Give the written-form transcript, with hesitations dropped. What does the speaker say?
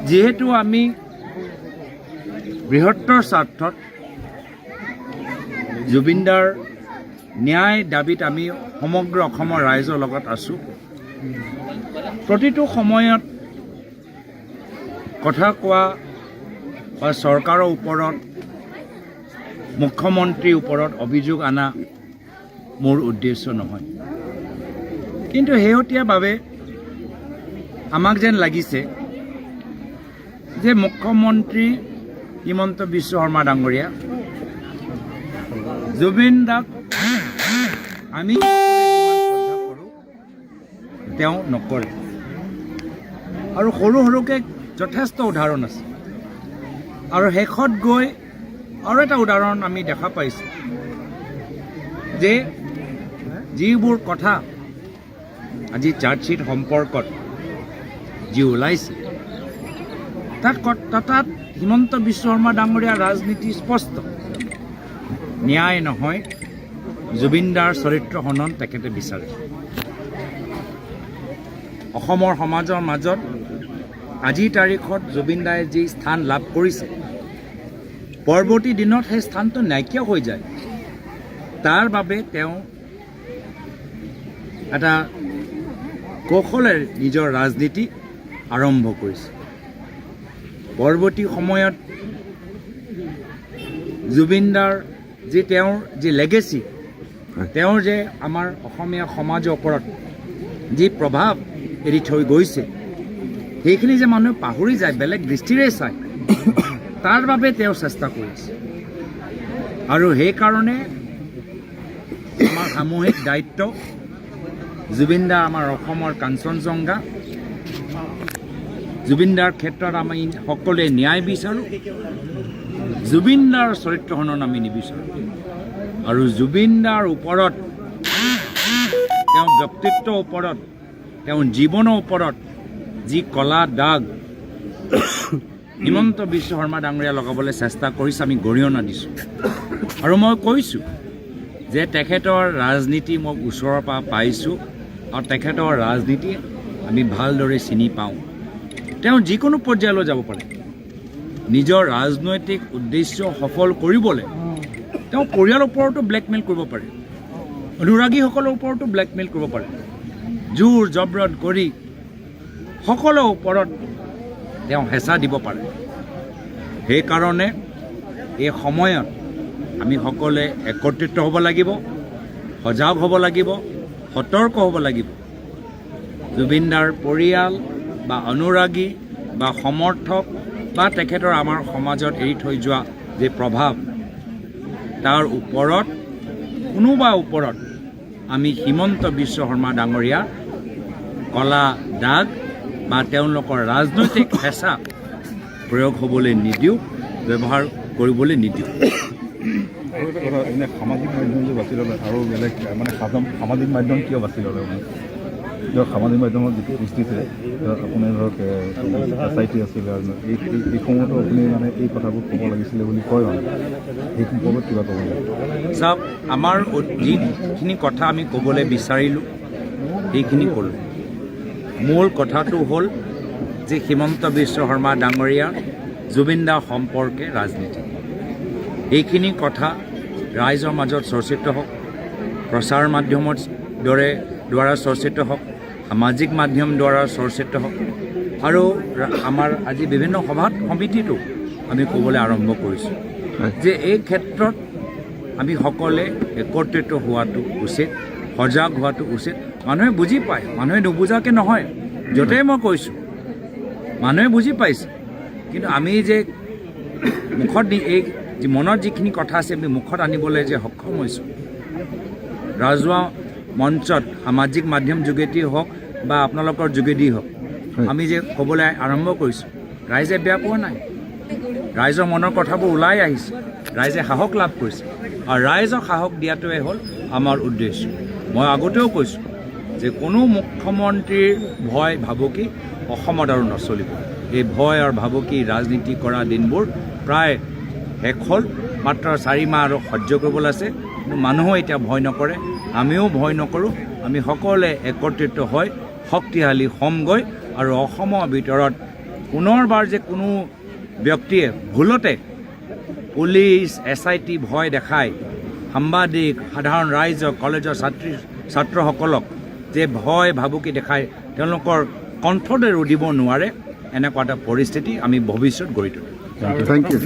যেহেতু আমি বৃহত্তৰ স্বাৰ্থত জুবিনদাৰ ন্যায় দাবীত আমি সমগ্ৰ অসমৰ ৰাইজৰ লগত আছোঁ। প্ৰতিটো সময়ত কথা কোৱা বা চৰকাৰৰ ওপৰত মুখ্যমন্ত্ৰীৰ ওপৰত অভিযোগ আনা মোৰ উদ্দেশ্য নহয়। কিন্তু শেহতীয়াভাৱে আমাক যেন লাগিছে যে মুখ্যমন্ত্ৰী হিমন্ত বিশ্ব শৰ্মা ডাঙৰীয়া জুবিন দাক আমি শ্ৰদ্ধা কৰোঁ, তেওঁ নকৰে। আৰু সৰু সৰুকৈ যথেষ্ট উদাহৰণ আছে। আৰু শেষত গৈ আৰু এটা উদাহৰণ আমি দেখা পাইছোঁ যে যিবোৰ কথা আজি চাৰ্জশ্বিট সম্পৰ্কত যি ওলাইছে তাত হিমন্ত বিশ্ব শৰ্মা ডাঙৰীয়াৰ ৰাজনীতি স্পষ্ট। ন্যায় নহয়, জুবিনদাৰ চৰিত্ৰ হনন তেখেতে বিচাৰে। অসমৰ সমাজৰ মাজত আজিৰ তাৰিখত জুবিনদাই যি স্থান লাভ কৰিছে, পৰৱৰ্তী দিনত সেই স্থানটো নাইকিয়া হৈ যায়। তাৰ বাবে তেওঁ এটা কৌশলেৰে নিজৰ ৰাজনীতি আৰম্ভ কৰিছে। পৰৱৰ্তী সময়ত জুবিনদাৰ যি তেওঁৰ যি লেগেচি, তেওঁৰ যে আমাৰ অসমীয়া সমাজৰ ওপৰত যি প্ৰভাৱ এৰি থৈ গৈছে, সেইখিনি যে মানুহে পাহৰি যায়, বেলেগ দৃষ্টিৰে চায়, তাৰ বাবে তেওঁ চেষ্টা কৰিছে। আৰু সেইকাৰণে আমাৰ সামূহিক দায়িত্ব, জুবিনদা আমাৰ অসমৰ কাঞ্চনজংঘা। জুবিনদাৰ ক্ষেত্ৰত আমি সকলোৱে ন্যায় বিচাৰোঁ। জুবিনদাৰ চৰিত্ৰ হনন আমি নিবিচাৰোঁ। আৰু জুবিনদাৰ ওপৰত, তেওঁৰ ব্যক্তিত্বৰ ওপৰত, তেওঁৰ জীৱনৰ ওপৰত যি কলা দাগ হিমন্ত বিশ্ব শৰ্মা ডাঙৰীয়া লগাবলৈ চেষ্টা কৰিছে, আমি গৰিহণা দিছোঁ। আৰু মই কৈছোঁ যে তেখেতৰ ৰাজনীতি মই ওচৰৰ পৰা পাইছোঁ আৰু তেখেতৰ ৰাজনীতি আমি ভালদৰে চিনি পাওঁ। তেওঁ যিকোনো পৰ্যায়লৈ যাব পাৰে। নিজৰ ৰাজনৈতিক উদ্দেশ্য সফল কৰিবলৈ তেওঁ পৰিয়ালৰ ওপৰতো ব্লেকমেইল কৰিব পাৰে, অনুৰাগীসকলৰ ওপৰতো ব্লেকমেইল কৰিব পাৰে, জোৰ জবৰত কৰি সকলোৰ ওপৰত তেওঁ হেঁচা দিব পাৰে। সেইকাৰণে এই সময়ত আমি সকলোৱে একত্ৰিত হ'ব লাগিব, সজাগ হ'ব লাগিব, সতৰ্ক হ'ব লাগিব। জুবিনদাৰ পৰিয়াল বা অনুৰাগী বা সমৰ্থক বা তেখেতৰ আমাৰ সমাজত এৰি থৈ যোৱা যে প্ৰভাৱ, তাৰ ওপৰত কোনোবা ওপৰত আমি হিমন্ত বিশ্ব শৰ্মা ডাঙৰীয়া কলা দাগ বা তেওঁলোকৰ ৰাজনৈতিক হেঁচা প্ৰয়োগ হ'বলৈ নিদিওঁ, ব্যৱহাৰ কৰিবলৈ নিদিওঁ। আৰু এটা কথা, এনে সামাজিক মাধ্যম যে বাছি ল'লে আৰু বেলেগ মানে সামাজিক মাধ্যম কিয় বাছি ল'লে? ধৰক সামাজিক মাধ্যমত যিটো সৃষ্টিছে, আপুনি ধৰক SIT আছিলে, এই সময়তো আপুনি মানে এই কথাবোৰ ক'ব লাগিছিলে বুলি কয়, মানে সেই সম্পৰ্কত কিবা ক'ব লাগে? চাওক, আমাৰ যিখিনি কথা আমি ক'বলৈ বিচাৰিলোঁ সেইখিনি ক'লোঁ। মূল কথাটো হ'ল যে হিমন্ত বিশ্ব শৰ্মা ডাঙৰীয়া জুবিনদা সম্পৰ্কে ৰাজনীতি, এইখিনি কথা ৰাইজৰ মাজত চৰ্চিত হওক, প্ৰচাৰ মাধ্যমৰ দ্বাৰা চৰ্চিত হওক, সামাজিক মাধ্যম দ্বাৰা চৰ্চিত হওক। আৰু আমাৰ আজি বিভিন্ন সভা সমিতিটো আমি ক'বলৈ আৰম্ভ কৰিছোঁ যে এই ক্ষেত্ৰত আমি সকলোৱে একত্ৰিত হোৱাটো উচিত, সজাগ হোৱাটো উচিত। মানুহে বুজি পায়, মানুহে নুবুজাকৈ নহয়। য'তেই মই কৈছোঁ মানুহে বুজি পাইছে, কিন্তু আমি যে মুখত এই মনত যিখিনি কথা আছে আমি মুখত আনিবলৈ যে সক্ষম হৈছোঁ, ৰাজহুৱা মঞ্চত সামাজিক মাধ্যম যোগেদি হওক বা আপোনালোকৰ যোগেদি হওক, আমি যে ক'বলৈ আৰম্ভ কৰিছোঁ, ৰাইজে বেয়া পোৱা নাই। ৰাইজৰ মনৰ কথাবোৰ ওলাই আহিছে, ৰাইজে সাহস লাভ কৰিছে। আৰু ৰাইজক সাহস দিয়াটোৱে হ'ল আমাৰ উদ্দেশ্য। মই আগতেও কৈছোঁ যে কোনো মুখ্যমন্ত্ৰীৰ ভয় ভাবুকি অসমত আৰু নচলিব। এই ভয় আৰু ভাবুকি ৰাজনীতি কৰা দিনবোৰ প্ৰায় শেষ হ'ল। মাত্ৰ 4 মাহ আৰু সহ্য কৰিবলৈ আছে। কিন্তু মানুহেও এতিয়া ভয় নকৰে, আমিও ভয় নকৰোঁ। আমি সকলোৱে একত্ৰিত হৈ শক্তিশালী হ'মগৈ আৰু অসমৰ ভিতৰত পুনৰবাৰ যে কোনো ব্যক্তিয়ে ভুলতে পুলিচ SIT ভয় দেখাই সাংবাদিক সাধাৰণ ৰাইজক কলেজৰ ছাত্ৰসকলক যে ভয় ভাবুকি দেখাই তেওঁলোকৰ কণ্ঠতে ৰুধিব নোৱাৰে এনেকুৱা এটা পৰিস্থিতি আমি ভৱিষ্যত গঢ়ি তুলিম। Thank U